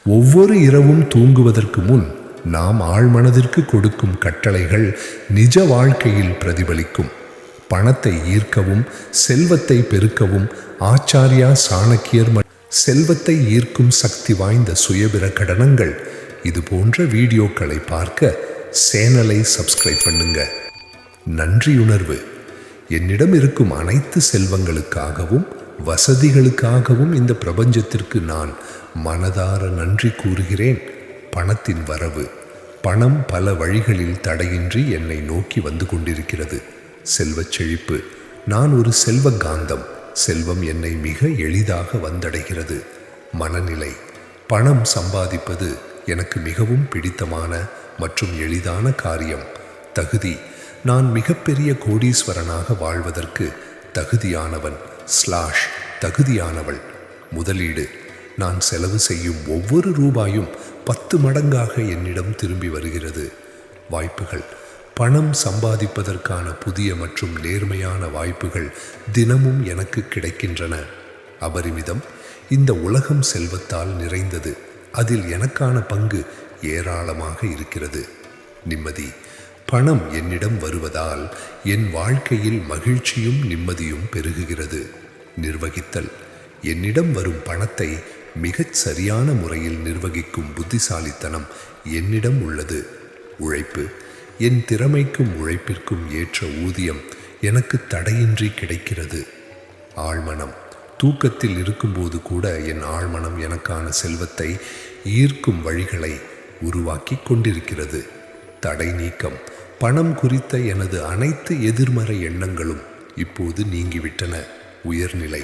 ஒவ்வொரு இரவும் தூங்குவதற்கு முன் நாம் ஆழ்மனதிற்கு கொடுக்கும் கட்டளைகள் நிஜ வாழ்க்கையில் பிரதிபலிக்கும். பணத்தை ஈர்க்கவும் செல்வத்தை பெருக்கவும் ஆச்சாரியா சாணக்கியர் செல்வத்தை ஈர்க்கும் சக்தி வாய்ந்த சுயபிரகடனங்கள் இது போன்ற வீடியோக்களை பார்க்க சேனலை சப்ஸ்கிரைப் பண்ணுங்க. நன்றியுணர்வு. என்னிடம் இருக்கும் அனைத்து செல்வங்களுக்காகவும் வசதிகளுக்காகவும் இந்த பிரபஞ்சத்திற்கு நான் மனதார நன்றி கூறுகிறேன். பணத்தின் வரவு. பணம் பல வழிகளில் தடையின்றி என்னை நோக்கி வந்து கொண்டிருக்கிறது. செல்வச் செழிப்பு. நான் ஒரு செல்வ காந்தம். செல்வம் என்னை மிக எளிதாக வந்தடைகிறது. மனநிலை. பணம் சம்பாதிப்பது எனக்கு மிகவும் பிடித்தமான மற்றும் எளிதான காரியம். தகுதி. நான் மிகப்பெரிய கோடீஸ்வரனாக வாழ்வதற்கு தகுதியானவன் தகுதியானவள். முதலீடு. நான் செலவு செய்யும் ஒவ்வொரு ரூபாயும் 10 மடங்காக என்னிடம் திரும்பி வருகிறது. வாய்ப்புகள். பணம் சம்பாதிப்பதற்கான புதிய மற்றும் நேர்மையான வாய்ப்புகள் தினமும் எனக்கு கிடைக்கின்றன. அபரிமிதம். இந்த உலகம் செல்வத்தால் நிறைந்தது. அதில் எனக்கான பங்கு ஏராளமாக இருக்கிறது. நிம்மதி. பணம் என்னிடம் வருவதால் என் வாழ்க்கையில் மகிழ்ச்சியும் நிம்மதியும் பெருகுகிறது. நிர்வகித்தல். என்னிடம் வரும் பணத்தை மிகச் சரியான முறையில் நிர்வகிக்கும் புத்திசாலித்தனம் என்னிடம் உள்ளது. உழைப்பு. என் திறமைக்கும் உழைப்பிற்கும் ஏற்ற ஊதியம் எனக்கு தடையின்றி கிடைக்கிறது. ஆழ்மனம். தூக்கத்தில் இருக்கும்போது கூட என் ஆழ்மனம் எனக்கான செல்வத்தை ஈர்க்கும் வழிகளை உருவாக்கி கொண்டிருக்கிறது. தடை நீக்கம். பணம் குறித்த எனது அனைத்து எதிர்மறை எண்ணங்களும் இப்போது நீங்கிவிட்டன. உயர்நிலை.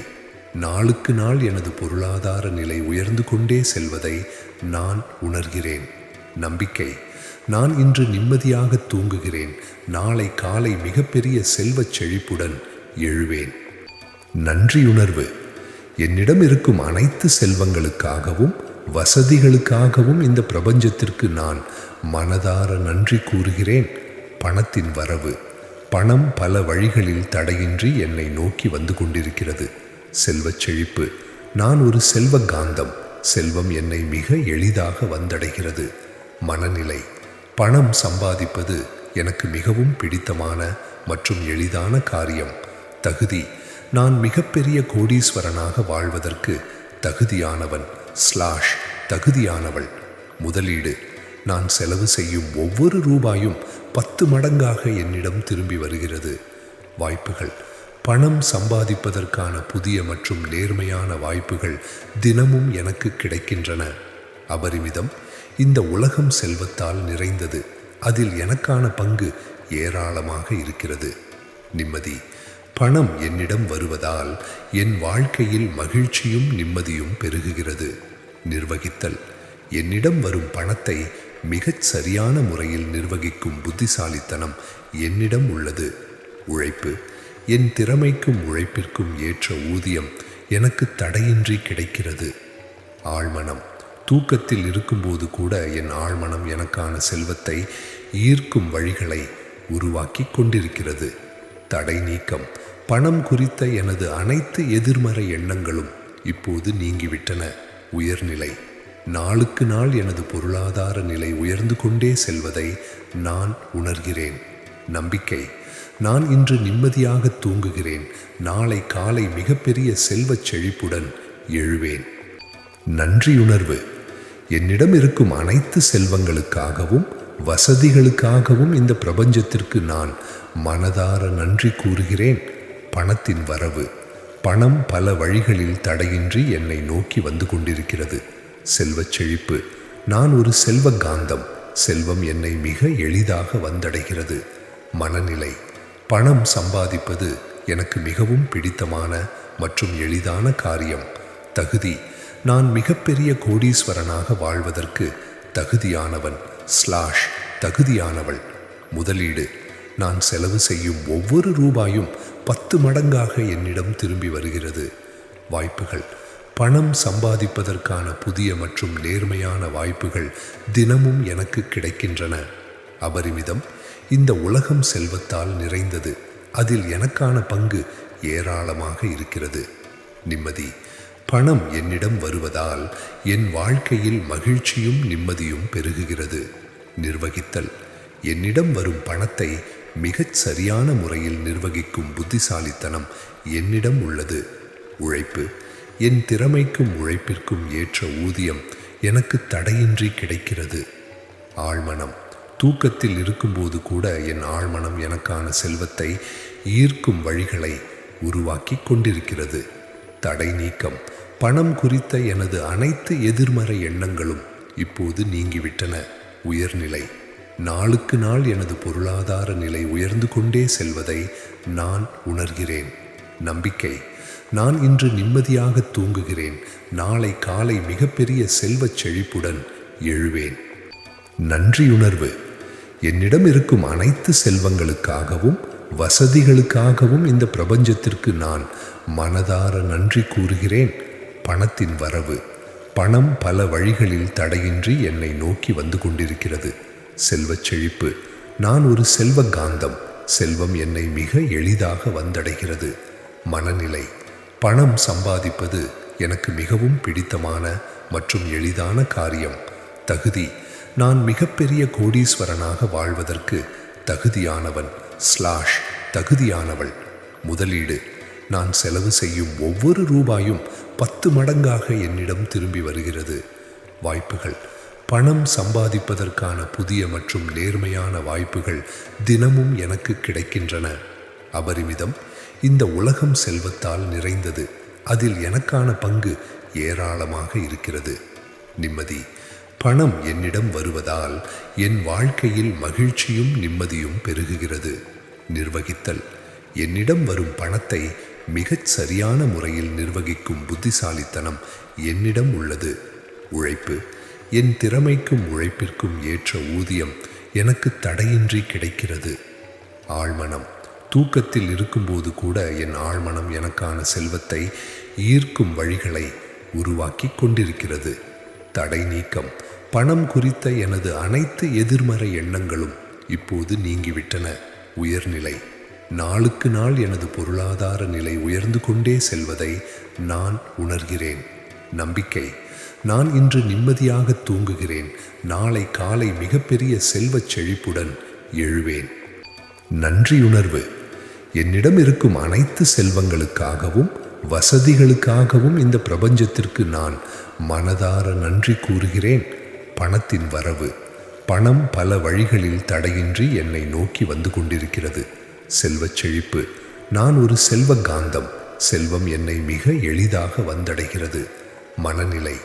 நாளுக்கு நாள் எனது பொருளாதார நிலை உயர்ந்து கொண்டே செல்வதை நான் உணர்கிறேன். நம்பிக்கை. நான் இன்று நிம்மதியாக தூங்குகிறேன். நாளை காலை மிகப்பெரிய செல்வச் செழிப்புடன் எழுவேன். நன்றியுணர்வு. என்னிடம் இருக்கும் அனைத்து செல்வங்களுக்காகவும் வசதிகளுக்காகவும் இந்த பிரபஞ்சத்திற்கு நான் மனதார நன்றி கூறுகிறேன். பணத்தின் வரவு. பணம் பல வழிகளில் தடையின்றி என்னை நோக்கி வந்து கொண்டிருக்கிறது. செல்வச் செழிப்பு. நான் ஒரு செல்வ காந்தம். செல்வம் என்னை மிக எளிதாக வந்தடைகிறது. மனநிலை. பணம் சம்பாதிப்பது எனக்கு மிகவும் பிடித்தமான மற்றும் எளிதான காரியம். தகுதி. நான் மிகப்பெரிய கோடீஸ்வரனாக வாழ்வதற்கு தகுதியானவன் தகுதியானவள். முதலீடு. நான் செலவு செய்யும் ஒவ்வொரு ரூபாயும் 10 மடங்காக என்னிடம் திரும்பி வருகிறது. வாய்ப்புகள். பணம் சம்பாதிப்பதற்கான புதிய மற்றும் நேர்மையான வாய்ப்புகள் தினமும் எனக்கு கிடைக்கின்றன. அபரிமிதம். இந்த உலகம் செல்வத்தால் நிறைந்தது. அதில் எனக்கான பங்கு ஏராளமாக இருக்கிறது. நிம்மதி. பணம் என்னிடம் வருவதால் என் வாழ்க்கையில் மகிழ்ச்சியும் நிம்மதியும் பெருகுகிறது. நிர்வகித்தல். என்னிடம் வரும் பணத்தை மிகச் சரியான முறையில் நிர்வகிக்கும் புத்திசாலித்தனம் என்னிடம் உள்ளது. உழைப்பு. என் திறமைக்கும் உழைப்பிற்கும் ஏற்ற ஊதியம் எனக்கு தடையின்றி கிடைக்கிறது. ஆழ்மனம். தூக்கத்தில் இருக்கும்போது கூட என் ஆழ்மனம் எனக்கான செல்வத்தை ஈர்க்கும் வழிகளை உருவாக்கி கொண்டிருக்கிறது. தடை நீக்கம். பணம் குறித்த எனது அனைத்து எதிர்மறை எண்ணங்களும் இப்போது நீங்கிவிட்டன. உயர்நிலை. நாளுக்கு நாள் எனது பொருளாதார நிலை உயர்ந்து கொண்டே செல்வதை நான் உணர்கிறேன். நம்பிக்கை. நான் இன்று நிம்மதியாக தூங்குகிறேன். நாளை காலை மிகப்பெரிய செல்வச் செழிப்புடன் எழுவேன். நன்றியுணர்வு. என்னிடம் இருக்கும் அனைத்து செல்வங்களுக்காகவும் வசதிகளுக்காகவும் இந்த பிரபஞ்சத்திற்கு நான் மனதார நன்றி கூறுகிறேன். பணத்தின் வரவு. பணம் பல வழிகளில் தடையின்றி என்னை நோக்கி வந்து கொண்டிருக்கிறது. செல்வச் செழிப்பு. நான் ஒரு செல்வ காந்தம். செல்வம் என்னை மிக எளிதாக வந்தடைகிறது. மனநிலை. பணம் சம்பாதிப்பது எனக்கு மிகவும் பிடித்தமான மற்றும் எளிதான காரியம். தகுதி. நான் மிகப்பெரிய கோடீஸ்வரனாக வாழ்வதற்கு தகுதியானவன் தகுதியானவள். முதலீடு. நான் செலவு செய்யும் ஒவ்வொரு ரூபாயும் 10 மடங்காக என்னிடம் திரும்பி வருகிறது. வாய்ப்புகள். பணம் சம்பாதிப்பதற்கான புதிய மற்றும் நேர்மையான வாய்ப்புகள் தினமும் எனக்கு கிடைக்கின்றன. அபரிமிதம். இந்த உலகம் செல்வத்தால் நிறைந்தது. அதில் எனக்கான பங்கு ஏராளமாக இருக்கிறது. நிம்மதி. பணம் என்னிடம் வருவதால் என் வாழ்க்கையில் மகிழ்ச்சியும் நிம்மதியும் பெருகுகிறது. நிர்வகித்தல். என்னிடம் வரும் பணத்தை மிகச் சரியான முறையில் நிர்வகிக்கும் புத்திசாலித்தனம் என்னிடம் உள்ளது. உழைப்பு. என் திறமைக்கும் உழைப்பிற்கும் ஏற்ற ஊதியம் எனக்கு தடையின்றி கிடைக்கிறது. ஆழ்மனம். தூக்கத்தில் இருக்கும்போது கூட என் ஆழ்மனம் எனக்கான செல்வத்தை ஈர்க்கும் வழிகளை உருவாக்கி கொண்டிருக்கிறது. தடை நீக்கம். பணம் குறித்த எனது அனைத்து எதிர்மறை எண்ணங்களும் இப்போது நீங்கிவிட்டன. உயர்நிலை. நாளுக்கு நாள் எனது பொருளாதார நிலை உயர்ந்து கொண்டே செல்வதை நான் உணர்கிறேன். நம்பிக்கை. நான் இன்று நிம்மதியாக தூங்குகிறேன். நாளை காலை மிகப்பெரிய செல்வச் செழிப்புடன் எழுவேன். நன்றியுணர்வு. என்னிடம் இருக்கும் அனைத்து செல்வங்களுக்காகவும் வசதிகளுக்காகவும் இந்த பிரபஞ்சத்திற்கு நான் மனதார நன்றி கூறுகிறேன். பணத்தின் வரவு. பணம் பல வழிகளில் தடையின்றி என்னை நோக்கி வந்து கொண்டிருக்கிறது. செல்வச் செழிப்பு. நான் ஒரு செல்வ காந்தம். செல்வம் என்னை மிக எளிதாக வந்தடைகிறது. மனநிலை. பணம் சம்பாதிப்பது எனக்கு மிகவும் பிடித்தமான மற்றும் எளிதான காரியம். தகுதி. நான் மிகப்பெரிய கோடீஸ்வரனாக வாழ்வதற்கு தகுதியானவன் தகுதியானவள். முதலீடு. நான் செலவு செய்யும் ஒவ்வொரு ரூபாயும் 10 மடங்காக என்னிடம் திரும்பி வருகிறது. வாய்ப்புகள். பணம் சம்பாதிப்பதற்கான புதிய மற்றும் நேர்மையான வாய்ப்புகள் தினமும் எனக்கு கிடைக்கின்றன. அபரிமிதம். இந்த உலகம் செல்வத்தால் நிறைந்தது. அதில் எனக்கான பங்கு ஏராளமாக இருக்கிறது. நிம்மதி. பணம் என்னிடம் வருவதால் என் வாழ்க்கையில் மகிழ்ச்சியும் நிம்மதியும் பெருகுகிறது. நிர்வகித்தல். என்னிடம் வரும் பணத்தை மிகச் சரியான முறையில் நிர்வகிக்கும் புத்திசாலித்தனம் என்னிடம் உள்ளது. உழைப்பு. என் திறமைக்கும் உழைப்பிற்கும் ஏற்ற ஊதியம் எனக்கு தடையின்றி கிடைக்கிறது. ஆழ்மனம். தூக்கத்தில் இருக்கும்போது கூட என் ஆழ்மனம் எனக்கான செல்வத்தை ஈர்க்கும் வழிகளை உருவாக்கி கொண்டிருக்கிறது. தடை நீக்கம். பணம் குறித்த எனது அனைத்து எதிர்மறை எண்ணங்களும் இப்போது நீங்கிவிட்டன. உயர்நிலை. நாளுக்கு நாள் எனது பொருளாதார நிலை உயர்ந்து கொண்டே செல்வதை நான் உணர்கிறேன். நம்பிக்கை. நான் இன்று நிம்மதியாக தூங்குகிறேன். நாளை காலை மிகப்பெரிய செல்வச் செழிப்புடன் எழுவேன். நன்றியுணர்வு. என்னிடம் இருக்கும் அனைத்து செல்வங்களுக்காகவும் வசதிகளுக்காகவும் இந்த பிரபஞ்சத்திற்கு நான் மனதார நன்றி கூறுகிறேன். பணத்தின் வரவு. பணம் பல வழிகளில் தடையின்றி என்னை நோக்கி வந்து கொண்டிருக்கிறது. செல்வச் செழிப்பு. நான் ஒரு செல்வ காந்தம். செல்வம் என்னை மிக எளிதாக வந்தடைகிறது. மனநிலை.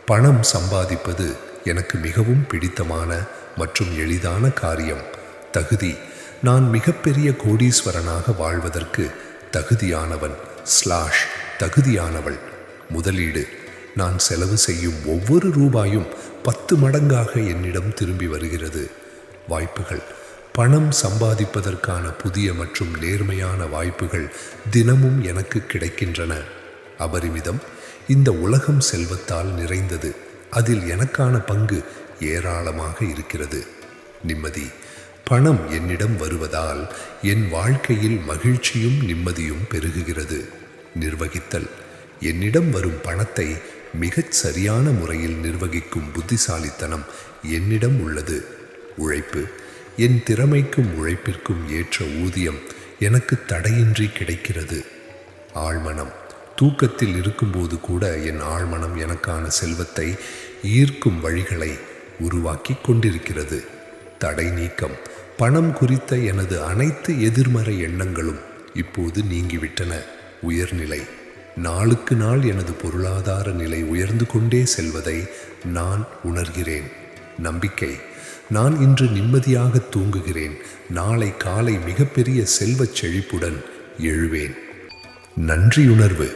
பணம் சம்பாதிப்பது எனக்கு மிகவும் பிடித்தமான மற்றும் எளிதான காரியம். தகுதி. நான் மிகப்பெரிய கோடீஸ்வரனாக வாழ்வதற்கு தகுதியானவன் தகுதியானவள். முதலீடு. நான் செலவு செய்யும் ஒவ்வொரு ரூபாயும் 10 மடங்காக என்னிடம் திரும்பி வருகிறது. வாய்ப்புகள். பணம் சம்பாதிப்பதற்கான புதிய மற்றும் நேர்மையான வாய்ப்புகள் தினமும் எனக்கு கிடைக்கின்றன. அபரிமிதம். இந்த உலகம் செல்வத்தால் நிறைந்தது. அதில் எனக்கான பங்கு ஏராளமாக இருக்கிறது. நிம்மதி. பணம் என்னிடம் வருவதால் என் வாழ்க்கையில் மகிழ்ச்சியும் நிம்மதியும் பெருகுகிறது. நிர்வகித்தல். என்னிடம் வரும் பணத்தை மிகச் சரியான முறையில் நிர்வகிக்கும் புத்திசாலித்தனம் என்னிடம் உள்ளது. உழைப்பு. என் திறமைக்கும் உழைப்பிற்கும் ஏற்ற ஊதியம் எனக்கு தடையின்றி கிடைக்கிறது. ஆழ்மனம். தூக்கத்தில் இருக்கும்போது கூட என் ஆழ்மனம் எனக்கான செல்வத்தை ஈர்க்கும் வழிகளை உருவாக்கி கொண்டிருக்கிறது. தடை நீக்கம். பணம் குறித்த எனது அனைத்து எதிர்மறை எண்ணங்களும் இப்போது நீங்கிவிட்டன. உயர்நிலை. நாளுக்கு நாள் எனது பொருளாதார நிலை உயர்ந்து கொண்டே செல்வதை நான் உணர்கிறேன். நம்பிக்கை. நான் இன்று நிம்மதியாக தூங்குகிறேன். நாளை காலை மிகப்பெரிய செல்வச் செழிப்புடன் எழுவேன். நன்றியுணர்வு.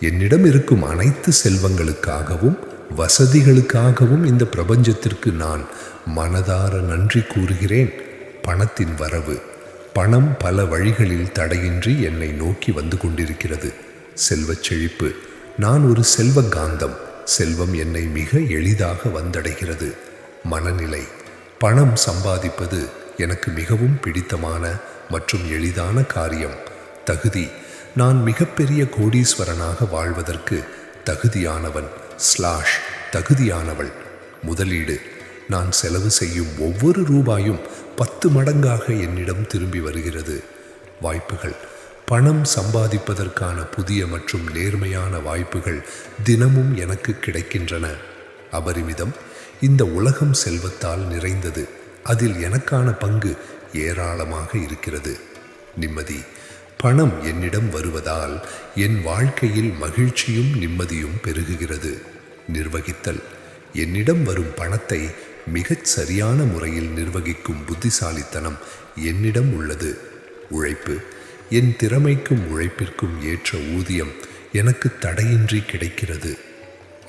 என்னிடம் இருக்கும் அனைத்து செல்வங்களுக்காகவும் வசதிகளுக்காகவும் இந்த பிரபஞ்சத்திற்கு நான் மனதார நன்றி கூறுகிறேன். பணத்தின் வரவு. பணம் பல வழிகளில் தடையின்றி என்னை நோக்கி வந்து கொண்டிருக்கிறது. செல்வச் செழிப்பு. நான் ஒரு செல்வ காந்தம். செல்வம் என்னை மிக எளிதாக வந்தடைகிறது. மனநிலை. பணம் சம்பாதிப்பது எனக்கு மிகவும் பிடித்தமான மற்றும் எளிதான காரியம். தகுதி. நான் மிகப்பெரிய கோடீஸ்வரனாக வாழ்வதற்கு தகுதியானவன் தகுதியானவள். முதலீடு: நான் செலவு செய்யும் ஒவ்வொரு ரூபாயும் 10 மடங்காக என்னிடம் திரும்பி வருகிறது. வாய்ப்புகள்: பணம் சம்பாதிப்பதற்கான புதிய மற்றும் நேர்மையான வாய்ப்புகள் தினமும் எனக்கு கிடைக்கின்றன. அபரிமிதம்: இந்த உலகம் செல்வத்தால் நிறைந்தது, அதில் எனக்கான பங்கு ஏராளமாக இருக்கிறது. நிம்மதி: பணம் என்னிடம் வருவதால் என் வாழ்க்கையில் மகிழ்ச்சியும் நிம்மதியும் பெருகுகிறது. நிர்வகித்தல்: என்னிடம் வரும் பணத்தை மிகச் சரியான முறையில் நிர்வகிக்கும் புத்திசாலித்தனம் என்னிடம் உள்ளது. உழைப்பு: என் திறமைக்கும் உழைப்பிற்கும் ஏற்ற ஊதியம் எனக்கு தடையின்றி கிடைக்கிறது.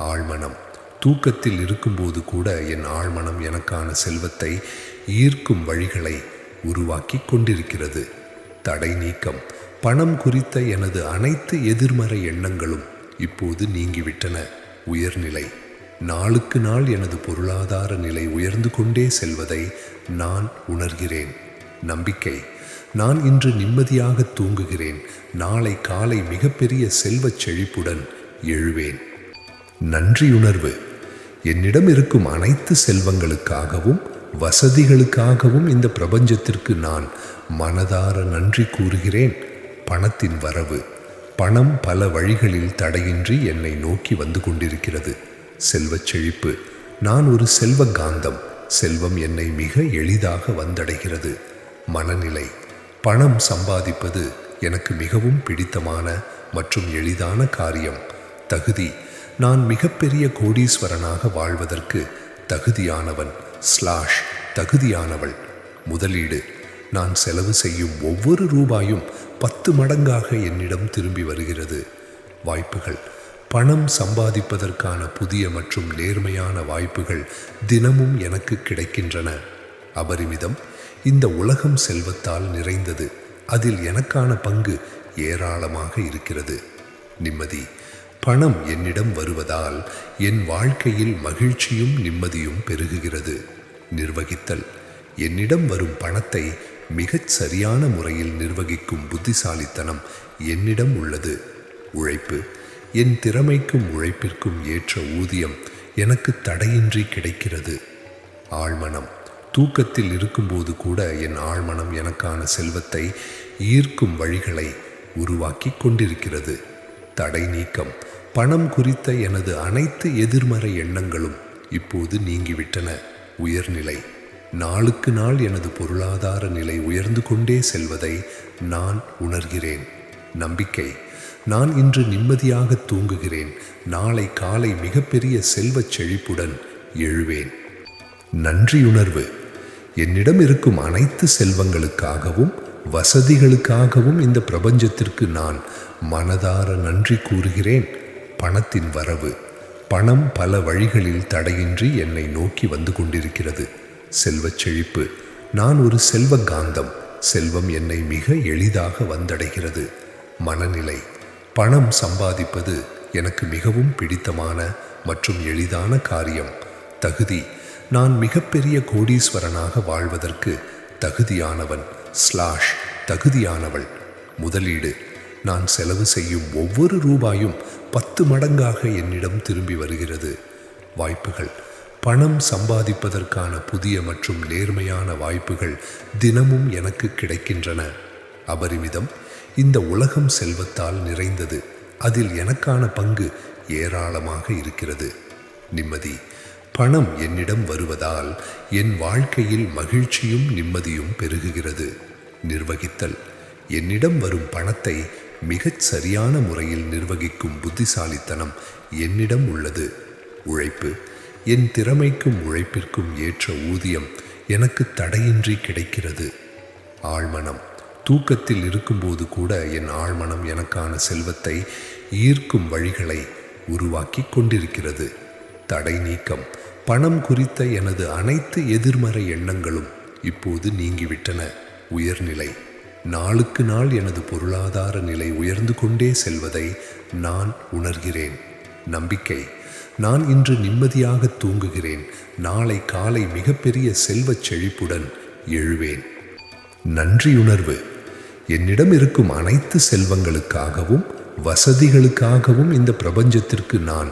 ஆழ்மனம்: தூக்கத்தில் இருக்கும்போது கூட என் ஆழ்மனம் எனக்கான செல்வத்தை ஈர்க்கும் வழிகளை உருவாக்கி கொண்டிருக்கிறது. தடை நீக்கம்: பணம் குறித்த எனது அனைத்து எதிர்மறை எண்ணங்களும் இப்போது நீங்கிவிட்டன. உயர்நிலை: நாளுக்கு நாள் எனது பொருளாதார நிலை உயர்ந்து கொண்டே செல்வதை நான் உணர்கிறேன். நம்பிக்கை: நான் இன்று நிம்மதியாக தூங்குகிறேன், நாளை காலை மிகப்பெரிய செல்வச் செழிப்புடன் எழுவேன். நன்றியுணர்வு: என்னிடம் இருக்கும் அனைத்து செல்வங்களுக்காகவும் வசதிகளுக்காகவும் இந்த பிரபஞ்சத்திற்கு நான் மனதார நன்றி கூறுகிறேன். பணத்தின் வரவு: பணம் பல வழிகளில் தடையின்றி என்னை நோக்கி வந்து கொண்டிருக்கிறது. செல்வச் செழிப்பு: நான் ஒரு செல்வ காந்தம், செல்வம் என்னை மிக எளிதாக வந்தடைகிறது. மனநிலை: பணம் சம்பாதிப்பது எனக்கு மிகவும் பிடித்தமான மற்றும் எளிதான காரியம். தகுதி: நான் மிகப்பெரிய கோடீஸ்வரனாக வாழ்வதற்கு தகுதியானவன் தகுதியானவள். முதலீடு: நான் செலவு செய்யும் ஒவ்வொரு ரூபாயும் 10 மடங்காக என்னிடம் திரும்பி வருகிறது. வாய்ப்புகள்: பணம் சம்பாதிப்பதற்கான புதிய மற்றும் நேர்மையான வாய்ப்புகள் தினமும் எனக்கு கிடைக்கின்றன. அபரிமிதம்: இந்த உலகம் செல்வத்தால் நிறைந்தது, அதில் எனக்கான பங்கு ஏராளமாக இருக்கிறது. நிம்மதி: பணம் என்னிடம் வருவதால் என் வாழ்க்கையில் மகிழ்ச்சியும் நிம்மதியும் பெருகுகிறது. நிர்வகித்தல்: என்னிடம் வரும் பணத்தை மிகச் சரியான முறையில் நிர்வகிக்கும் புத்திசாலித்தனம் என்னிடம் உள்ளது. உழைப்பு: என் திறமைக்கும் உழைப்பிற்கும் ஏற்ற ஊதியம் எனக்கு தடையின்றி கிடைக்கிறது. ஆழ்மனம்: தூக்கத்தில் இருக்கும்போது கூட என் ஆழ்மனம் எனக்கான செல்வத்தை ஈர்க்கும் வழிகளை உருவாக்கி கொண்டிருக்கிறது. தடை நீக்கம்: பணம் குறித்த எனது அனைத்து எதிர்மறை எண்ணங்களும் இப்போது நீங்கிவிட்டன. உயர்நிலை: நாளுக்கு நாள் எனது பொருளாதார நிலை உயர்ந்து கொண்டே செல்வதை நான் உணர்கிறேன். நம்பிக்கை: நான் இன்று நிம்மதியாக தூங்குகிறேன், நாளை காலை மிகப்பெரிய செல்வச் செழிப்புடன் எழுவேன். நன்றியுணர்வு: என்னிடம் இருக்கும் அனைத்து செல்வங்களுக்காகவும் வசதிகளுக்காகவும் இந்த பிரபஞ்சத்திற்கு நான் மனதார நன்றி கூறுகிறேன். பணத்தின் வரவு: பணம் பல வழிகளில் தடையின்றி என்னை நோக்கி வந்து கொண்டிருக்கிறது. செல்வச் செழிப்பு: நான் ஒரு செல்வ காந்தம், செல்வம் என்னை மிக எளிதாக வந்தடைகிறது. மனநிலை: பணம் சம்பாதிப்பது எனக்கு மிகவும் பிடித்தமான மற்றும் எளிதான காரியம். தகுதி: நான் மிகப்பெரிய கோடீஸ்வரனாக வாழ்வதற்கு தகுதியானவன் தகுதியானவள். முதலீடு: நான் செலவு செய்யும் ஒவ்வொரு ரூபாயும் 10 மடங்காக என்னிடம் திரும்பி வருகிறது. வாய்ப்புகள்: பணம் சம்பாதிப்பதற்கான புதிய மற்றும் நேர்மையான வாய்ப்புகள் தினமும் எனக்கு கிடைக்கின்றன. அபரிமிதம்: இந்த உலகம் செல்வத்தால் நிறைந்தது, அதில் எனக்கான பங்கு ஏராளமாக இருக்கிறது. நிம்மதி: பணம் என்னிடம் வருவதால் என் வாழ்க்கையில் மகிழ்ச்சியும் நிம்மதியும் பெருகுகிறது. நிர்வகித்தல்: என்னிடம் வரும் பணத்தை மிகச் சரியான முறையில் நிர்வகிக்கும் புத்திசாலித்தனம் என்னிடம் உள்ளது. உழைப்பு: என் திறமைக்கும் உழைப்பிற்கும் ஏற்ற ஊதியம் எனக்கு தடையின்றி கிடைக்கிறது. ஆழ்மனம்: தூக்கத்தில் இருக்கும்போது கூட என் ஆழ்மனம் எனக்கான செல்வத்தை ஈர்க்கும் வழிகளை உருவாக்கி கொண்டிருக்கிறது. தடை நீக்கம்: பணம் குறித்த எனது அனைத்து எதிர்மறை எண்ணங்களும் இப்போது நீங்கிவிட்டன. உயர்நிலை: நாளுக்கு நாள் எனது பொருளாதார நிலை உயர்ந்து கொண்டே செல்வதை நான் உணர்கிறேன். நம்பிக்கை: நான் இன்று நிம்மதியாக தூங்குகிறேன், நாளை காலை மிகப்பெரிய செல்வச் செழிப்புடன் எழுவேன். நன்றியுணர்வு: என்னிடம் இருக்கும் அனைத்து செல்வங்களுக்காகவும் வசதிகளுக்காகவும் இந்த பிரபஞ்சத்திற்கு நான்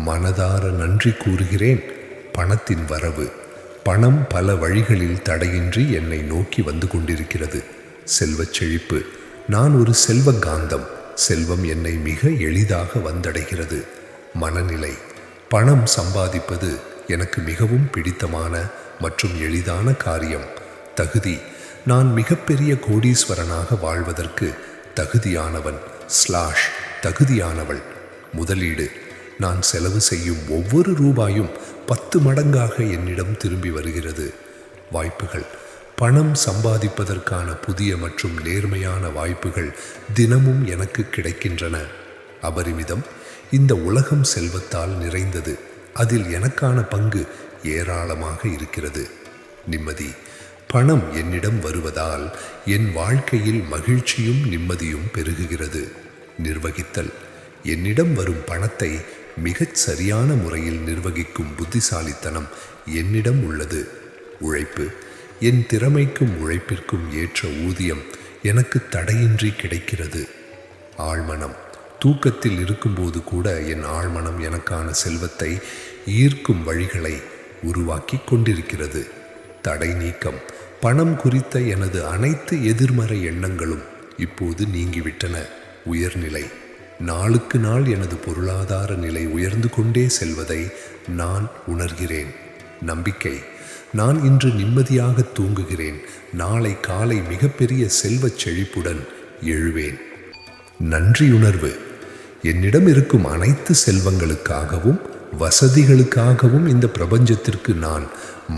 மனதார நன்றி கூறுகிறேன். பணத்தின் வரவு. பணம் பல வழிகளில் தடையின்றி என்னை நோக்கி வந்து கொண்டிருக்கிறது. செல்வச் செழிப்பு. நான் ஒரு செல்வ காந்தம். செல்வம் என்னை மிக எளிதாக வந்தடைகிறது. மனநிலை. பணம் சம்பாதிப்பது எனக்கு மிகவும் பிடித்தமான மற்றும் எளிதான காரியம். தகுதி. நான் மிகப்பெரிய கோடீஸ்வரனாக வாழ்வதற்கு தகுதியானவன் தகுதியானவள். முதலீடு. நான் செலவு செய்யும் ஒவ்வொரு ரூபாயும் 10 மடங்காக என்னிடம் திரும்பி வருகிறது. வாய்ப்புகள். பணம் சம்பாதிப்பதற்கான புதிய மற்றும் நேர்மையான வாய்ப்புகள் தினமும் எனக்கு கிடைக்கின்றன. அபரிமிதம். இந்த உலகம் செல்வத்தால் நிறைந்தது. அதில் எனக்கான பங்கு ஏராளமாக இருக்கிறது. நிம்மதி. பணம் என்னிடம் வருவதால் என் வாழ்க்கையில் மகிழ்ச்சியும் நிம்மதியும் பெருகுகிறது. நிர்வகித்தல். என்னிடம் வரும் பணத்தை மிகச் சரியான முறையில் நிர்வகிக்கும் புத்திசாலித்தனம் என்னிடம் உள்ளது. உழைப்பு. என் திறமைக்கும் உழைப்பிற்கும் ஏற்ற ஊதியம் எனக்கு தடையின்றி கிடைக்கிறது. ஆழ்மனம். தூக்கத்தில் இருக்கும்போது கூட என் ஆழ்மனம் எனக்கான செல்வத்தை ஈர்க்கும் வழிகளை உருவாக்கி கொண்டிருக்கிறது. தடை நீக்கம். பணம் குறித்த எனது அனைத்து எதிர்மறை எண்ணங்களும் இப்போது நீங்கிவிட்டன. உயர்நிலை. நாளுக்கு நாள் எனது பொருளாதார நிலை உயர்ந்து கொண்டே செல்வதை நான் உணர்கிறேன். நம்பிக்கை. நான் இன்று நிம்மதியாக தூங்குகிறேன். நாளை காலை மிகப்பெரிய செல்வச் செழிப்புடன் எழுவேன். நன்றியுணர்வு. என்னிடம் இருக்கும் அனைத்து செல்வங்களுக்காகவும் வசதிகளுக்காகவும் இந்த பிரபஞ்சத்திற்கு நான்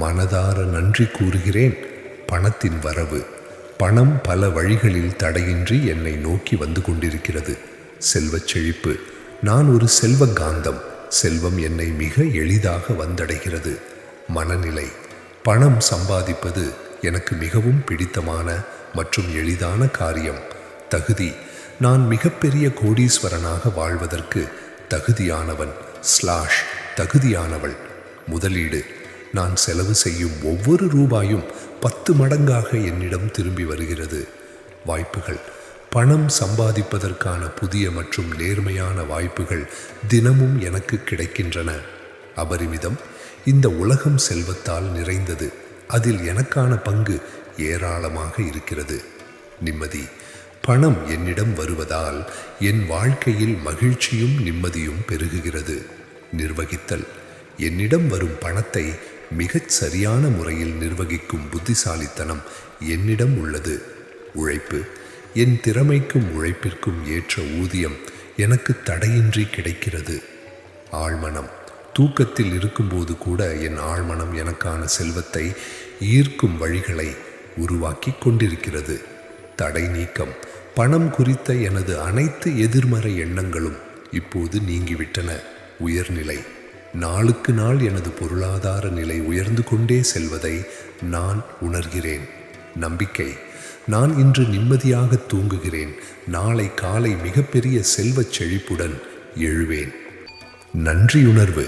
மனதார நன்றி கூறுகிறேன். பணத்தின் வரவு. பணம் பல வழிகளில் தடையின்றி என்னை நோக்கி வந்து கொண்டிருக்கிறது. செல்வச் செழிப்பு. நான் ஒரு செல்வ காந்தம். செல்வம் என்னை மிக எளிதாக வந்தடைகிறது. மனநிலை. பணம் சம்பாதிப்பது எனக்கு மிகவும் பிடித்தமான மற்றும் எளிதான காரியம். தகுதி. நான் மிகப்பெரிய கோடீஸ்வரனாக வாழ்வதற்கு தகுதியானவன் தகுதியானவள். முதலீடு. நான் செலவு செய்யும் ஒவ்வொரு ரூபாயும் 10 மடங்காக என்னிடம் திரும்பி வருகிறது. வாய்ப்புகள். பணம் சம்பாதிப்பதற்கான புதிய மற்றும் நேர்மையான வாய்ப்புகள் தினமும் எனக்கு கிடைக்கின்றன. அபரிமிதம். இந்த உலகம் செல்வத்தால் நிறைந்தது. அதில் எனக்கான பங்கு ஏராளமாக இருக்கிறது. நிம்மதி. பணம் என்னிடம் வருவதால் என் வாழ்க்கையில் மகிழ்ச்சியும் நிம்மதியும் பெருகுகிறது. நிர்வகித்தல். என்னிடம் வரும் பணத்தை மிகச் சரியான முறையில் நிர்வகிக்கும் புத்திசாலித்தனம் என்னிடம் உள்ளது. உழைப்பு. என் திறமைக்கும் உழைப்பிற்கும் ஏற்ற ஊதியம் எனக்கு தடையின்றி கிடைக்கிறது. ஆழ்மனம். தூக்கத்தில் இருக்கும்போது கூட என் ஆழ்மனம் எனக்கான செல்வத்தை ஈர்க்கும் வழிகளை உருவாக்கி கொண்டிருக்கிறது. தடை நீக்கம். பணம் குறித்த எனது அனைத்து எதிர்மறை எண்ணங்களும் இப்போது நீங்கிவிட்டன. உயர்நிலை. நாளுக்கு நாள் எனது பொருளாதார நிலை உயர்ந்து கொண்டே செல்வதை நான் உணர்கிறேன். நம்பிக்கை. நான் இன்று நிம்மதியாக தூங்குகிறேன். நாளை காலை மிகப்பெரிய செல்வச் செழிப்புடன் எழுவேன். நன்றியுணர்வு.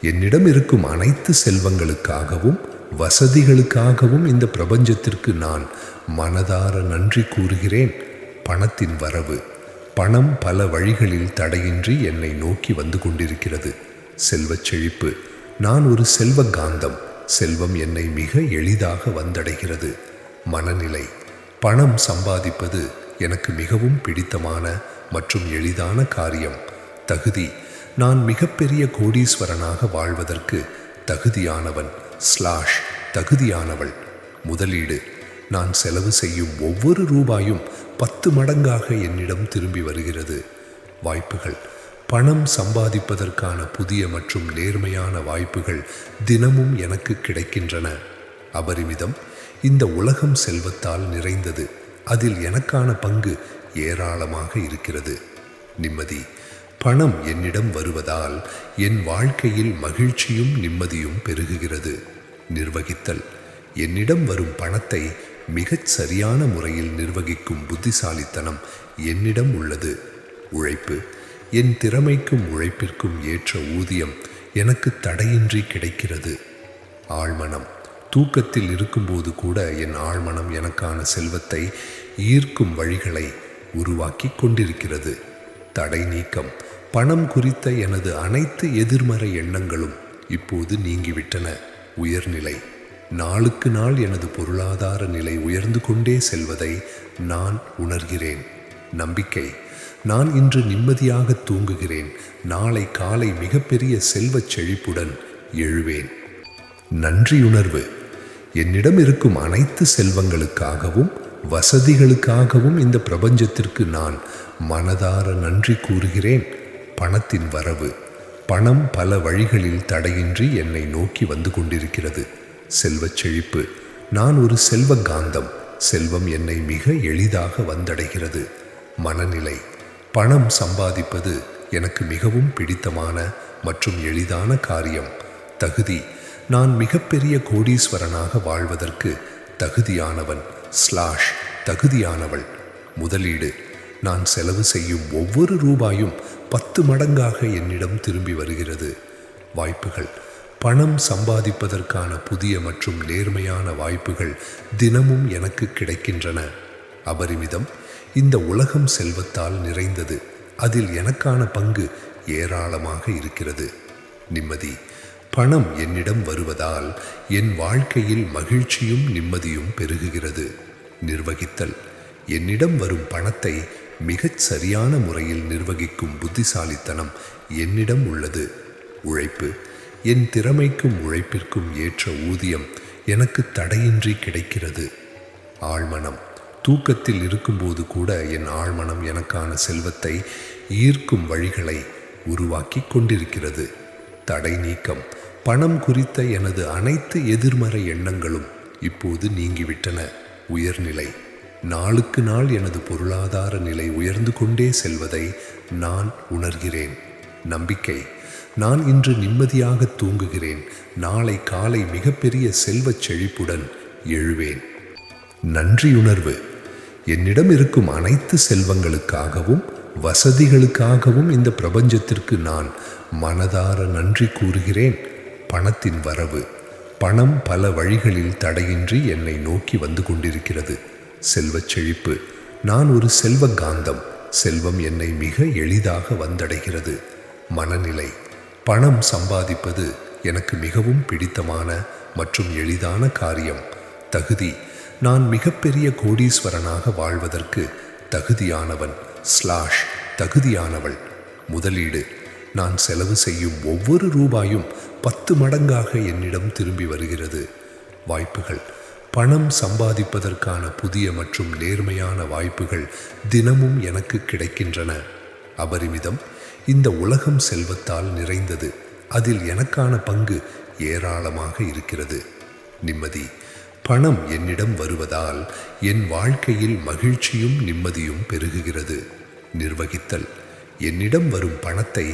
என்னிடம் இருக்கும் அனைத்து செல்வங்களுக்காகவும் வசதிகளுக்காகவும் இந்த பிரபஞ்சத்திற்கு நான் மனதார நன்றி கூறுகிறேன். பணத்தின் வரவு. பணம் பல வழிகளில் தடையின்றி என்னை நோக்கி வந்து கொண்டிருக்கிறது. செல்வச் செழிப்பு. நான் ஒரு செல்வ காந்தம். செல்வம் என்னை மிக எளிதாக வந்தடைகிறது. மனநிலை. பணம் சம்பாதிப்பது எனக்கு மிகவும் பிடித்தமான மற்றும் எளிதான காரியம். தகுதி. நான் மிகப்பெரிய கோடீஸ்வரனாக வாழ்வதற்கு தகுதியானவன் தகுதியானவள். முதலீடு. நான் செலவு செய்யும் ஒவ்வொரு ரூபாயும் 10 மடங்காக என்னிடம் திரும்பி வருகிறது. வாய்ப்புகள். பணம் சம்பாதிப்பதற்கான புதிய மற்றும் நேர்மையான வாய்ப்புகள் தினமும் எனக்கு கிடைக்கின்றன. அபரிமிதம். இந்த உலகம் செல்வத்தால் நிறைந்தது. அதில் எனக்கான பங்கு ஏராளமாக இருக்கிறது. நிம்மதி. பணம் என்னிடம் வருவதால் என் வாழ்க்கையில் மகிழ்ச்சியும் நிம்மதியும் பெருகுகிறது. நிர்வகித்தல். என்னிடம் வரும் பணத்தை மிகச் சரியான முறையில் நிர்வகிக்கும் புத்திசாலித்தனம் என்னிடம் உள்ளது. உழைப்பு. என் திறமைக்கும் உழைப்பிற்கும் ஏற்ற ஊதியம் எனக்கு தடையின்றி கிடைக்கிறது. ஆழ்மனம். தூக்கத்தில் இருக்கும்போது கூட என் ஆழ்மனம் எனக்கான செல்வத்தை ஈர்க்கும் வழிகளை உருவாக்கி கொண்டிருக்கிறது. தடை நீக்கம். பணம் குறித்த எனது அனைத்து எதிர்மறை எண்ணங்களும் இப்போது நீங்கிவிட்டன. உயர்நிலை. நாளுக்கு நாள் எனது பொருளாதார நிலை உயர்ந்து கொண்டே செல்வதை நான் உணர்கிறேன். நம்பிக்கை. நான் இன்று நிம்மதியாக தூங்குகிறேன். நாளை காலை மிகப்பெரிய செல்வச் செழிப்புடன் எழுவேன். நன்றியுணர்வு. என்னிடம் இருக்கும் அனைத்து செல்வங்களுக்காகவும் வசதிகளுக்காகவும் இந்த பிரபஞ்சத்திற்கு நான் மனதார நன்றி கூறுகிறேன். பணத்தின் வரவு. பணம் பல வழிகளில் தடையின்றி என்னை நோக்கி வந்து கொண்டிருக்கிறது. செல்வச் செழிப்பு. நான் ஒரு செல்வ காந்தம். செல்வம் என்னை மிக எளிதாக வந்தடைகிறது. மனநிலை. பணம் சம்பாதிப்பது எனக்கு மிகவும் பிடித்தமான மற்றும் எளிதான காரியம். தகுதி. நான் மிகப்பெரிய கோடீஸ்வரனாக வாழ்வதற்கு தகுதியானவன் தகுதியானவள். முதலீடு. நான் செலவு செய்யும் ஒவ்வொரு ரூபாயும் 10 மடங்காக என்னிடம் திரும்பி வருகிறது. வாய்ப்புகள். பணம் சம்பாதிப்பதற்கான புதிய மற்றும் நேர்மையான வாய்ப்புகள் தினமும் எனக்கு கிடைக்கின்றன. அபரிமிதம். இந்த உலகம் செல்வத்தால் நிறைந்தது. அதில் எனக்கான பங்கு ஏராளமாக இருக்கிறது. நிம்மதி. பணம் என்னிடம் வருவதால் என் வாழ்க்கையில் மகிழ்ச்சியும் நிம்மதியும் பெருகுகிறது. நிர்வகித்தல். என்னிடம் வரும் பணத்தை மிகச் சரியான முறையில் நிர்வகிக்கும் புத்திசாலித்தனம் என்னிடம் உள்ளது. உழைப்பு. என் திறமைக்கும் உழைப்பிற்கும் ஏற்ற ஊதியம் எனக்கு தடையின்றி கிடைக்கிறது. ஆழ்மனம். தூக்கத்தில் இருக்கும்போது கூட என் ஆழ்மனம் எனக்கான செல்வத்தை ஈர்க்கும் வழிகளை உருவாக்கி கொண்டிருக்கிறது. தடை நீக்கம். பணம் குறித்த எனது அனைத்து எதிர்மறை எண்ணங்களும் இப்போது நீங்கிவிட்டன. உயர்நிலை. நாளுக்கு நாள் எனது பொருளாதார நிலை உயர்ந்து கொண்டே செல்வதை நான் உணர்கிறேன். நம்பிக்கை. நான் இன்று நிம்மதியாக தூங்குகிறேன். நாளை காலை மிகப்பெரிய செல்வச் செழிப்புடன் எழுவேன். நன்றியுணர்வு. என்னிடம் இருக்கும் அனைத்து செல்வங்களுக்காகவும் வசதிகளுக்காகவும் இந்த பிரபஞ்சத்திற்கு நான் மனதார நன்றி கூறுகிறேன். பணத்தின் வரவு. பணம் பல வழிகளில் தடையின்றி என்னை நோக்கி வந்து கொண்டிருக்கிறது. செல்வச் செழிப்பு. நான் ஒரு செல்வ காந்தம். செல்வம் என்னை மிக எளிதாக வந்தடைகிறது. மனநிலை. பணம் சம்பாதிப்பது எனக்கு மிகவும் பிடித்தமான மற்றும் எளிதான காரியம். தகுதி. நான் மிகப்பெரிய கோடீஸ்வரனாக வாழ்வதற்கு தகுதியானவன் தகுதியானவள். முதலீடு. நான் செலவு செய்யும் ஒவ்வொரு ரூபாயும் 10 மடங்காக என்னிடம் திரும்பி வருகிறது. வாய்ப்புகள். பணம் சம்பாதிப்பதற்கான புதிய மற்றும் நேர்மையான வாய்ப்புகள் தினமும் எனக்கு கிடைக்கின்றன. அபரிமிதம். இந்த உலகம் செல்வத்தால் நிறைந்தது. அதில் எனக்கான பங்கு ஏராளமாக இருக்கிறது. நிம்மதி. பணம் என்னிடம் வருவதால் என் வாழ்க்கையில் மகிழ்ச்சியும் நிம்மதியும் பெருகுகிறது. நிர்வகித்தல். என்னிடம் வரும் பணத்தை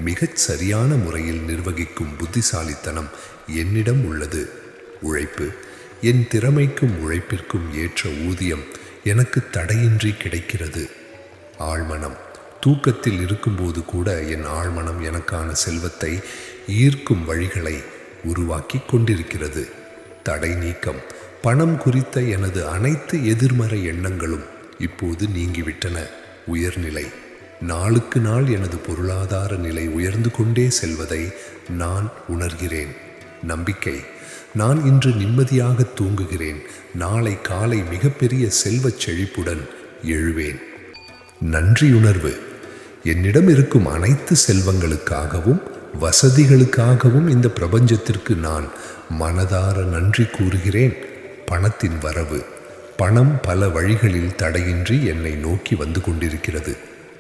மிகச் சரியான முறையில் நிர்வகிக்கும் புத்திசாலித்தனம் என்னிடம் உள்ளது. உழைப்பு. என் திறமைக்கும் உழைப்பிற்கும் ஏற்ற ஊதியம் எனக்கு தடையின்றி கிடைக்கிறது. ஆழ்மனம். தூக்கத்தில் இருக்கும்போது கூட என் ஆழ்மனம் எனக்கான செல்வத்தை ஈர்க்கும் வழிகளை உருவாக்கி கொண்டிருக்கிறது. தடை நீக்கம். பணம் குறித்த எனது அனைத்து எதிர்மறை எண்ணங்களும் இப்போது நீங்கிவிட்டன. உயர்நிலை. நாளுக்கு நாள் எனது பொருளாதார நிலை உயர்ந்து கொண்டே செல்வதை நான் உணர்கிறேன். நம்பிக்கை. நான் இன்று நிம்மதியாக தூங்குகிறேன். நாளை காலை மிகப்பெரிய செல்வச் செழிப்புடன் எழுவேன். நன்றியுணர்வு. என்னிடம் இருக்கும் அனைத்து செல்வங்களுக்காகவும் வசதிகளுக்காகவும் இந்த பிரபஞ்சத்திற்கு நான் மனதார நன்றி கூறுகிறேன். பணத்தின் வரவு. பணம் பல வழிகளில் தடையின்றி என்னை நோக்கி வந்து கொண்டிருக்கிறது.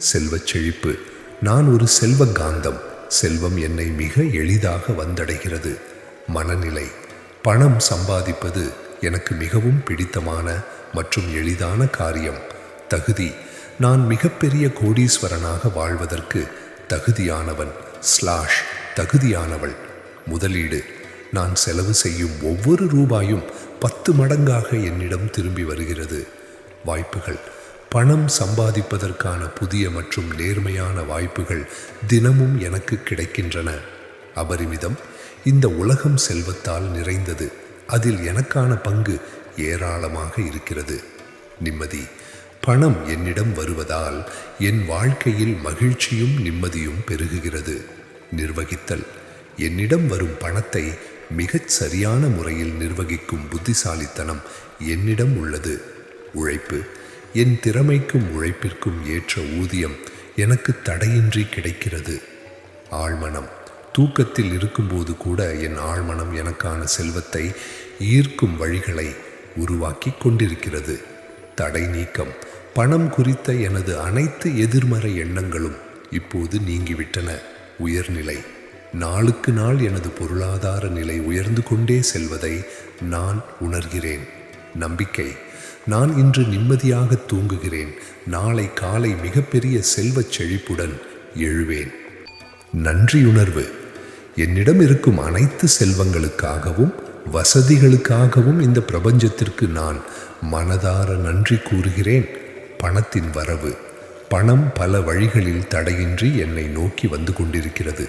செல்வச் செழிப்பு. நான் ஒரு செல்வ காந்தம். செல்வம் என்னை மிக எளிதாக வந்தடைகிறது. மனநிலை. பணம் சம்பாதிப்பது எனக்கு மிகவும் பிடித்தமான மற்றும் எளிதான காரியம். தகுதி. நான் மிகப்பெரிய கோடீஸ்வரனாக வாழ்வதற்கு தகுதியானவன் தகுதியானவள். முதலீடு. நான் செலவு செய்யும் ஒவ்வொரு ரூபாயும் 10 மடங்காக என்னிடம் திரும்பி வருகிறது. வாய்ப்புகள். பணம் சம்பாதிப்பதற்கான புதிய மற்றும் நேர்மையான வாய்ப்புகள் தினமும் எனக்கு கிடைக்கின்றன. அபரிமிதம். இந்த உலகம் செல்வத்தால் நிறைந்தது. அதில் எனக்கான பங்கு ஏராளமாக இருக்கிறது. நிம்மதி. பணம் என்னிடம் வருவதால் என் வாழ்க்கையில் மகிழ்ச்சியும் நிம்மதியும் பெருகுகிறது. நிர்வகித்தல். என்னிடம் வரும் பணத்தை மிகச் சரியான முறையில் நிர்வகிக்கும் புத்திசாலித்தனம் என்னிடம் உள்ளது. உழைப்பு. என் திறமைக்கும் உழைப்பிற்கும் ஏற்ற ஊதியம் எனக்கு தடையின்றி கிடைக்கிறது. ஆழ்மனம். தூக்கத்தில் இருக்கும்போது கூட என் ஆழ்மனம் எனக்கான செல்வத்தை ஈர்க்கும் வழிகளை உருவாக்கி கொண்டிருக்கிறது. தடை நீக்கம். பணம் குறித்த எனது அனைத்து எதிர்மறை எண்ணங்களும் இப்போது நீங்கிவிட்டன. உயர்நிலை. நாளுக்கு நாள் எனது பொருளாதார நிலை உயர்ந்து கொண்டே செல்வதை நான் உணர்கிறேன். நம்பிக்கை. நான் இன்று நிம்மதியாக தூங்குகிறேன். நாளை காலை மிகப்பெரிய செல்வச் செழிப்புடன் எழுவேன். நன்றியுணர்வு. என்னிடம் இருக்கும் அனைத்து செல்வங்களுக்காகவும் வசதிகளுக்காகவும் இந்த பிரபஞ்சத்திற்கு நான் மனதார நன்றி கூறுகிறேன். பணத்தின் வரவு. பணம் பல வழிகளில் தடையின்றி என்னை நோக்கி வந்து கொண்டிருக்கிறது.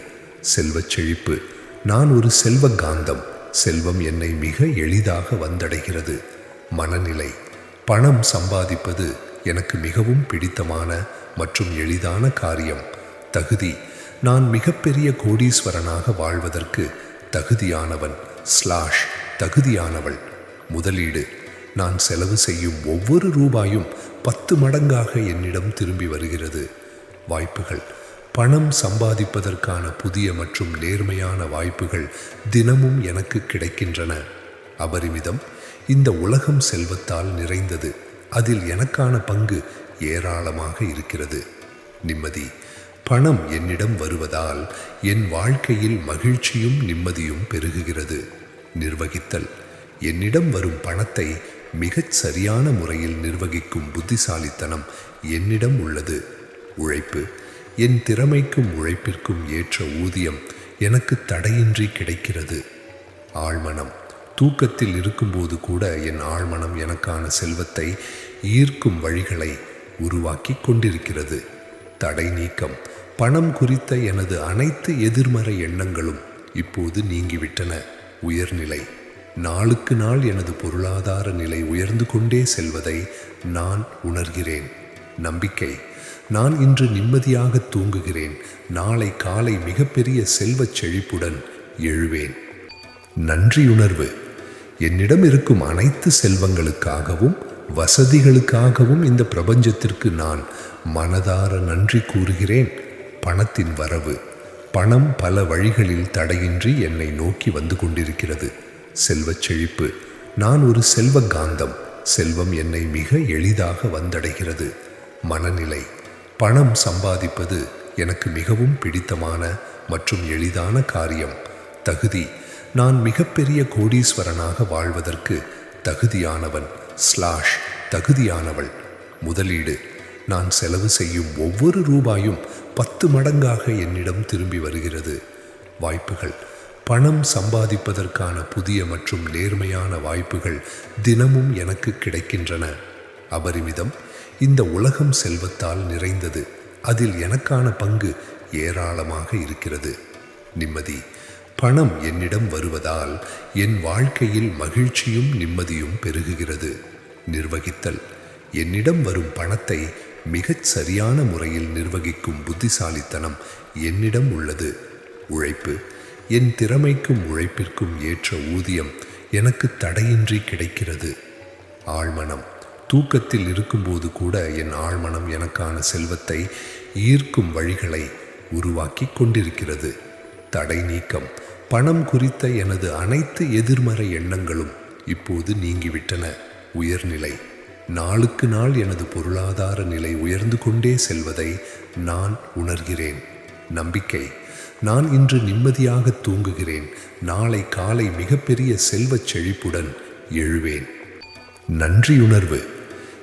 செல்வச் செழிப்பு. நான் ஒரு செல்வ காந்தம். செல்வம் என்னை மிக எளிதாக வந்தடைகிறது. மனநிலை. பணம் சம்பாதிப்பது எனக்கு மிகவும் பிடித்தமான மற்றும் எளிதான காரியம். தகுதி. நான் மிகப்பெரிய கோடீஸ்வரனாக வாழ்வதற்கு தகுதியானவன் தகுதியானவள். முதலீடு. நான் செலவு செய்யும் ஒவ்வொரு ரூபாயும் 10 மடங்காக என்னிடம் திரும்பி வருகிறது. வாய்ப்புகள். பணம் சம்பாதிப்பதற்கான புதிய மற்றும் நேர்மையான வாய்ப்புகள் தினமும் எனக்கு கிடைக்கின்றன. அபரிமிதம். இந்த உலகம் செல்வத்தால் நிறைந்தது. அதில் எனக்கான பங்கு ஏராளமாக இருக்கிறது. நிம்மதி. பணம் என்னிடம் வருவதால் என் வாழ்க்கையில் மகிழ்ச்சியும் நிம்மதியும் பெருகுகிறது. நிர்வகித்தல். என்னிடம் வரும் பணத்தை மிகச் சரியான முறையில் நிர்வகிக்கும் புத்திசாலித்தனம் என்னிடம் உள்ளது. உழைப்பு. என் திறமைக்கும் உழைப்பிற்கும் ஏற்ற ஊதியம் எனக்கு தடையின்றி கிடைக்கிறது. ஆழ்மனம். தூக்கத்தில் இருக்கும்போது கூட என் ஆழ்மனம் எனக்கான செல்வத்தை ஈர்க்கும் வழிகளை உருவாக்கி கொண்டிருக்கிறது. தடை நீக்கம். பணம் குறித்த எனது அனைத்து எதிர்மறை எண்ணங்களும் இப்போது நீங்கிவிட்டன. உயர்நிலை. நாளுக்கு நாள் எனது பொருளாதார நிலை உயர்ந்து கொண்டே செல்வதை நான் உணர்கிறேன். நம்பிக்கை. நான் இன்று நிம்மதியாக தூங்குகிறேன். நாளை காலை மிகப்பெரிய செல்வச் செழிப்புடன் எழுவேன். நன்றியுணர்வு. என்னிடம் இருக்கும் அனைத்து செல்வங்களுக்காகவும் வசதிகளுக்காகவும் இந்த பிரபஞ்சத்திற்கு நான் மனதார நன்றி கூறுகிறேன். பணத்தின் வரவு. பணம் பல வழிகளில் தடையின்றி என்னை நோக்கி வந்து கொண்டிருக்கிறது. செல்வச் செழிப்பு. நான் ஒரு செல்வ காந்தம். செல்வம் என்னை மிக எளிதாக வந்தடைகிறது. மனநிலை. பணம் சம்பாதிப்பது எனக்கு மிகவும் பிடித்தமான மற்றும் எளிதான காரியம். தகுதி. நான் மிகப்பெரிய கோடீஸ்வரனாக வாழ்வதற்கு தகுதியானவன் தகுதியானவள். முதலீடு. நான் செலவு செய்யும் ஒவ்வொரு ரூபாயும் 10 மடங்காக என்னிடம் திரும்பி வருகிறது. வாய்ப்புகள். பணம் சம்பாதிப்பதற்கான புதிய மற்றும் நேர்மையான வாய்ப்புகள் தினமும் எனக்கு கிடைக்கின்றன. அபரிமிதம். இந்த உலகம் செல்வத்தால் நிறைந்தது. அதில் எனக்கான பங்கு ஏராளமாக இருக்கிறது. நிம்மதி. பணம் என்னிடம் வருவதால் என் வாழ்க்கையில் மகிழ்ச்சியும் நிம்மதியும் பெருகுகிறது. நிர்வகித்தல். என்னிடம் வரும் பணத்தை மிகச் சரியான முறையில் நிர்வகிக்கும் புத்திசாலித்தனம் என்னிடம் உள்ளது. உழைப்பு. என் திறமைக்கும் உழைப்பிற்கும் ஏற்ற ஊதியம் எனக்கு தடையின்றி கிடைக்கிறது. ஆழ்மனம். தூக்கத்தில் இருக்கும்போது கூட என் ஆழ்மனம் எனக்கான செல்வத்தை ஈர்க்கும் வழிகளை உருவாக்கி கொண்டிருக்கிறது. தடை நீக்கம். பணம் குறித்த எனது அனைத்து எதிர்மறை எண்ணங்களும் இப்போது நீங்கிவிட்டன. உயர்நிலை. நாளுக்கு நாள் எனது பொருளாதார நிலை உயர்ந்து கொண்டே செல்வதை நான் உணர்கிறேன். நம்பிக்கை. நான் இன்று நிம்மதியாக தூங்குகிறேன். நாளை காலை மிகப்பெரிய செல்வச் செழிப்புடன் எழுவேன். நன்றியுணர்வு.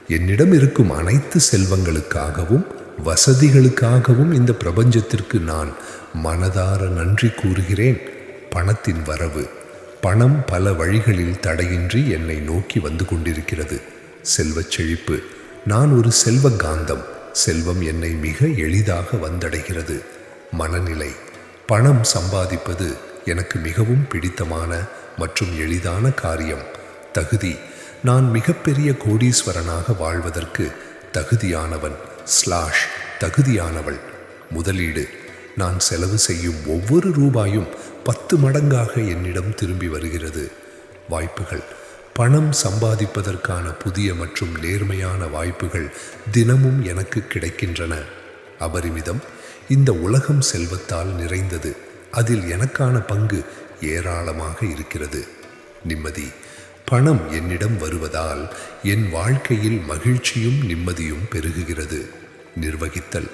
என்னிடம் இருக்கும் அனைத்து செல்வங்களுக்காகவும் வசதிகளுக்காகவும் இந்த பிரபஞ்சத்திற்கு நான் மனதார நன்றி கூறுகிறேன். பணத்தின் வரவு. பணம் பல வழிகளில் தடையின்றி என்னை நோக்கி வந்து கொண்டிருக்கிறது. செல்வச் செழிப்பு. நான் ஒரு செல்வ காந்தம். செல்வம் என்னை மிக எளிதாக வந்தடைகிறது. மனநிலை. பணம் சம்பாதிப்பது எனக்கு மிகவும் பிடித்தமான மற்றும் எளிதான காரியம். தகுதி. நான் மிகப்பெரிய கோடீஸ்வரனாக வாழ்வதற்கு தகுதியானவன் தகுதியானவள். முதலீடு: நான் செலவு செய்யும் ஒவ்வொரு ரூபாயும் 10 மடங்காக என்னிடம் திரும்பி வருகிறது. வாய்ப்புகள்: பணம் சம்பாதிப்பதற்கான புதிய மற்றும் நேர்மையான வாய்ப்புகள் தினமும் எனக்கு கிடைக்கின்றன. அபரிமிதம்: இந்த உலகம் செல்வத்தால் நிறைந்தது, அதில் எனக்கான பங்கு ஏராளமாக இருக்கிறது. நிம்மதி: பணம் என்னிடம் வருவதால் என் வாழ்க்கையில் மகிழ்ச்சியும் நிம்மதியும் பெருகுகிறது. நிர்வகித்தல்: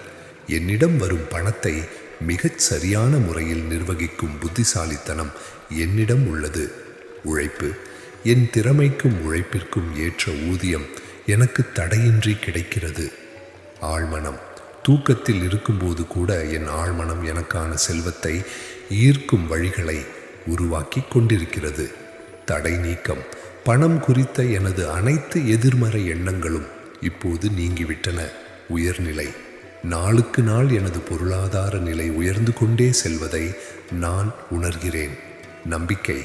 என்னிடம் வரும் பணத்தை மிகச் சரியான முறையில் நிர்வகிக்கும் புத்திசாலித்தனம் என்னிடம் உள்ளது. உழைப்பு: என் திறமைக்கும் உழைப்பிற்கும் ஏற்ற ஊதியம் எனக்கு தடையின்றி கிடைக்கிறது. ஆழ்மனம்: தூக்கத்தில் இருக்கும்போது கூட என் ஆழ்மனம் எனக்கான செல்வத்தை ஈர்க்கும் வழிகளை உருவாக்கி கொண்டிருக்கிறது. தடை நீக்கம்: பணம் குறித்த எனது அனைத்து எதிர்மறை எண்ணங்களும் இப்போது நீங்கிவிட்டன. உயர்நிலை: நாளுக்கு நாள் எனது பொருளாதார நிலை உயர்ந்து கொண்டே செல்வதை நான் உணர்கிறேன். நம்பிக்கை: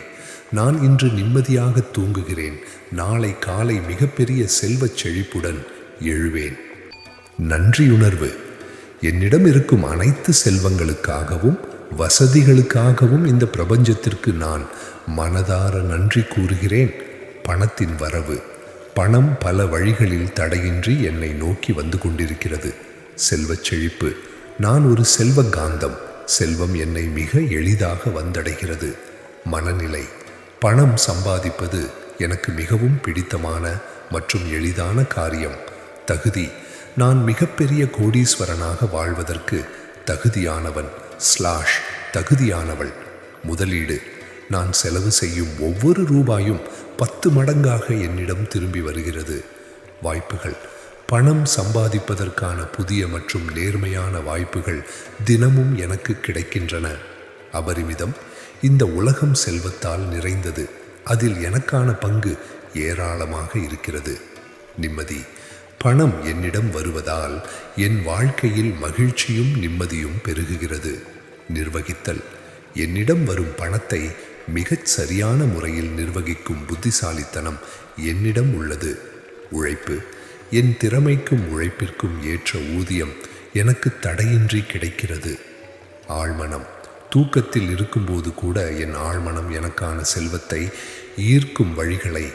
நான் இன்று நிம்மதியாக தூங்குகிறேன், நாளை காலை மிகப்பெரிய செல்வச் செழிப்புடன் எழுவேன். நன்றியுணர்வு: என்னிடம் இருக்கும் அனைத்து செல்வங்களுக்காகவும் வசதிகளுக்காகவும் இந்த பிரபஞ்சத்திற்கு நான் மனதார நன்றி கூறுகிறேன். பணத்தின் வரவு: பணம் பல வழிகளில் தடையின்றி என்னை நோக்கி வந்து கொண்டிருக்கிறது. செல்வச் செழிப்பு: நான் ஒரு செல்வ காந்தம், செல்வம் என்னை மிக எளிதாக வந்தடைகிறது. மனநிலை: பணம் சம்பாதிப்பது எனக்கு மிகவும் பிடித்தமான மற்றும் எளிதான காரியம். தகுதி: நான் மிகப்பெரிய கோடீஸ்வரனாக வாழ்வதற்கு தகுதியானவன் தகுதியானவள். முதலீடு: நான் செலவு செய்யும் ஒவ்வொரு ரூபாயும் 10 மடங்காக என்னிடம் திரும்பி வருகிறது. வாய்ப்புகள்: பணம் சம்பாதிப்பதற்கான புதிய மற்றும் நேர்மையான வாய்ப்புகள் தினமும் எனக்கு கிடைக்கின்றன. அபரிமிதம்: இந்த உலகம் செல்வத்தால் நிறைந்தது, அதில் எனக்கான பங்கு ஏராளமாக இருக்கிறது. நிம்மதி: பணம் என்னிடம் வருவதால் என் வாழ்க்கையில் மகிழ்ச்சியும் நிம்மதியும் பெருகுகிறது. நிர்வகித்தல்: என்னிடம் வரும் பணத்தை மிகச் சரியான முறையில் நிர்வகிக்கும் புத்திசாலித்தனம் என்னிடம் உள்ளது. உழைப்பு: என் திறமைக்கும் உழைப்பிற்கும் ஏற்ற ஊதியம் எனக்கு தடையின்றி கிடைக்கிறது. ஆழ்மனம்: தூக்கத்தில் இருக்கும்போது கூட என் ஆழ்மனம் எனக்கான செல்வத்தை ஈர்க்கும் வழிகளை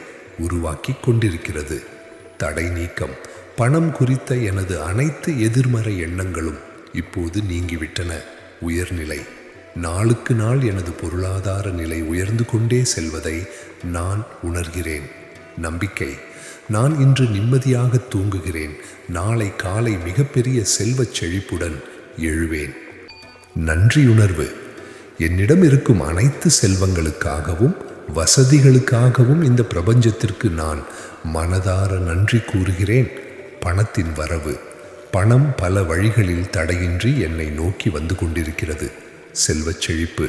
உருவாக்கி கொண்டிருக்கிறது. தடை நீக்கம்: பணம் குறித்த எனது அனைத்து எதிர்மறை எண்ணங்களும் இப்போது நீங்கிவிட்டன. உயர்நிலை: நாளுக்கு நாள் எனது பொருளாதார நிலை உயர்ந்து கொண்டே செல்வதை நான் உணர்கிறேன். நம்பிக்கை: நான் இன்று நிம்மதியாக தூங்குகிறேன், நாளை காலை மிகப்பெரிய செல்வச் செழிப்புடன் எழுவேன். நன்றியுணர்வு: என்னிடம் இருக்கும் அனைத்து செல்வங்களுக்காகவும் வசதிகளுக்காகவும் இந்த பிரபஞ்சத்திற்கு நான் மனதார நன்றி கூறுகிறேன். பணத்தின் வரவு: பணம் பல வழிகளில் தடையின்றி என்னை நோக்கி வந்து கொண்டிருக்கிறது. செல்வச் செழிப்பு: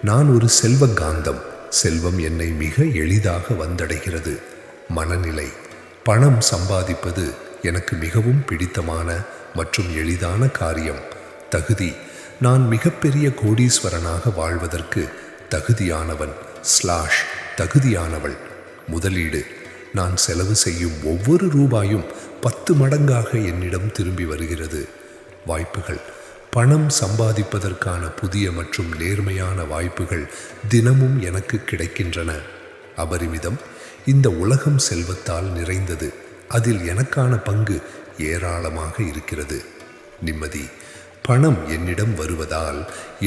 நான் ஒரு செல்வ காந்தம், செல்வம் என்னை மிக எளிதாக வந்தடைகிறது. மனநிலை: பணம் சம்பாதிப்பது எனக்கு மிகவும் பிடித்தமான மற்றும் எளிதான காரியம். தகுதி: நான் மிகப்பெரிய கோடீஸ்வரனாக வாழ்வதற்கு தகுதியானவன் தகுதியானவள். முதலீடு: நான் செலவு செய்யும் ஒவ்வொரு ரூபாயும் 10 மடங்காக என்னிடம் திரும்பி வருகிறது. வாய்ப்புகள்: பணம் சம்பாதிப்பதற்கான புதிய மற்றும் நேர்மையான வாய்ப்புகள் தினமும் எனக்கு கிடைக்கின்றன. அபரிமிதம்: இந்த உலகம் செல்வத்தால் நிறைந்தது, அதில் எனக்கான பங்கு ஏராளமாக இருக்கிறது. நிம்மதி: பணம் என்னிடம் வருவதால்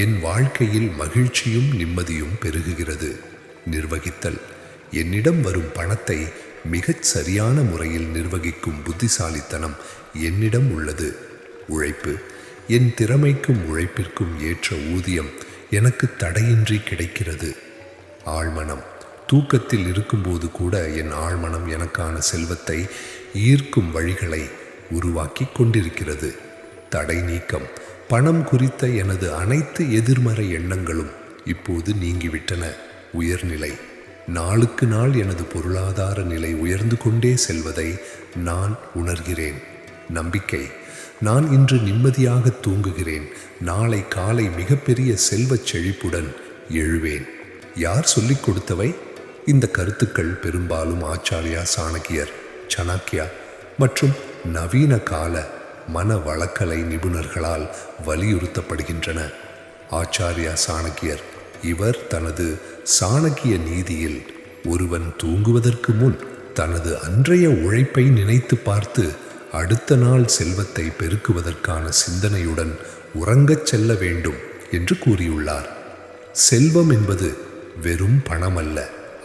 என் வாழ்க்கையில் மகிழ்ச்சியும் நிம்மதியும் பெருகுகிறது. நிர்வகித்தல்: என்னிடம் வரும் பணத்தை மிகச் சரியான முறையில் நிர்வகிக்கும் புத்திசாலித்தனம் என்னிடம் உள்ளது. உழைப்பு: என் திறமைக்கும் உழைப்பிற்கும் ஏற்ற ஊதியம் எனக்கு தடையின்றி கிடைக்கிறது. ஆழ்மனம்: தூக்கத்தில் இருக்கும்போது கூட என் ஆழ்மனம் எனக்கான செல்வத்தை ஈர்க்கும் வழிகளை உருவாக்கி கொண்டிருக்கிறது. தடை நீக்கம்: பணம் குறித்த எனது அனைத்து எதிர்மறை எண்ணங்களும் இப்போது நீங்கிவிட்டன. உயர்நிலை: நாளுக்கு நாள் எனது பொருளாதார நிலை உயர்ந்து கொண்டே செல்வதை நான் உணர்கிறேன். நம்பிக்கை: நான் இன்று நிம்மதியாக தூங்குகிறேன், நாளை காலை மிகப்பெரிய செல்வச் செழிப்புடன் எழுவேன். யார் சொல்லிக் கொடுத்தவை? இந்த கருத்துக்கள் பெரும்பாலும் ஆச்சாரியா சாணக்கியர், சாணக்கியா மற்றும் நவீன கால மன வளக்கலை நிபுணர்களால் வலியுறுத்தப்படுகின்றன. ஆச்சாரியா சாணக்கியர் இவர் தனது சாணக்கிய நீதியில் ஒருவன் தூங்குவதற்கு முன் தனது அன்றைய உழைப்பை நினைத்து பார்த்து அடுத்த நாள் செல்வத்தை பெருக்குவதற்கான சிந்தனையுடன் உறங்கச் செல்ல வேண்டும் என்று கூறியுள்ளார். செல்வம் என்பது வெறும் பணம் அல்ல,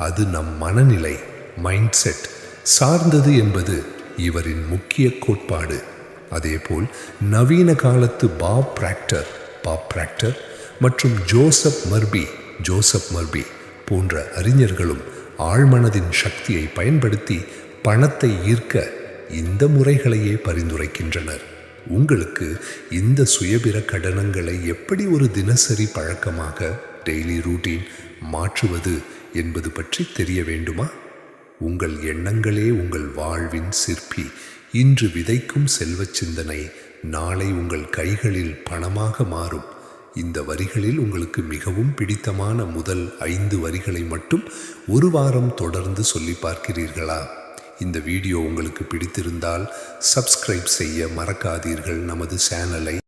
அது நம் மனநிலை மைண்ட் செட் சார்ந்தது என்பது இவரின் முக்கிய கோட்பாடு. அதேபோல் நவீன காலத்து பாப் பிராக்டர் மற்றும் ஜோசப் மர்பி போன்ற அறிஞர்களும் ஆழ்மனதின் சக்தியை பயன்படுத்தி பணத்தை ஈர்க்க இந்த முறைகளையே பரிந்துரைக்கின்றனர். உங்களுக்கு இந்த சுயபிர கடனங்களை எப்படி ஒரு தினசரி பழக்கமாக டெய்லி ரூட்டீன் மாற்றுவது என்பது பற்றி தெரிய வேண்டுமா? உங்கள் எண்ணங்களே உங்கள் வாழ்வின் சிற்பி. இன்று விதைக்கும் செல்வச் சிந்தனை நாளை உங்கள் கைகளில் பணமாக மாறும். இந்த வரிகளில் உங்களுக்கு மிகவும் பிடித்தமான முதல் 5 வரிகளை மட்டும் ஒரு வாரம் தொடர்ந்து சொல்லி பார்க்கிறீர்களா? இந்த வீடியோ உங்களுக்கு பிடித்திருந்தால் சப்ஸ்கிரைப் செய்ய மறக்காதீர்கள். நமது சேனலை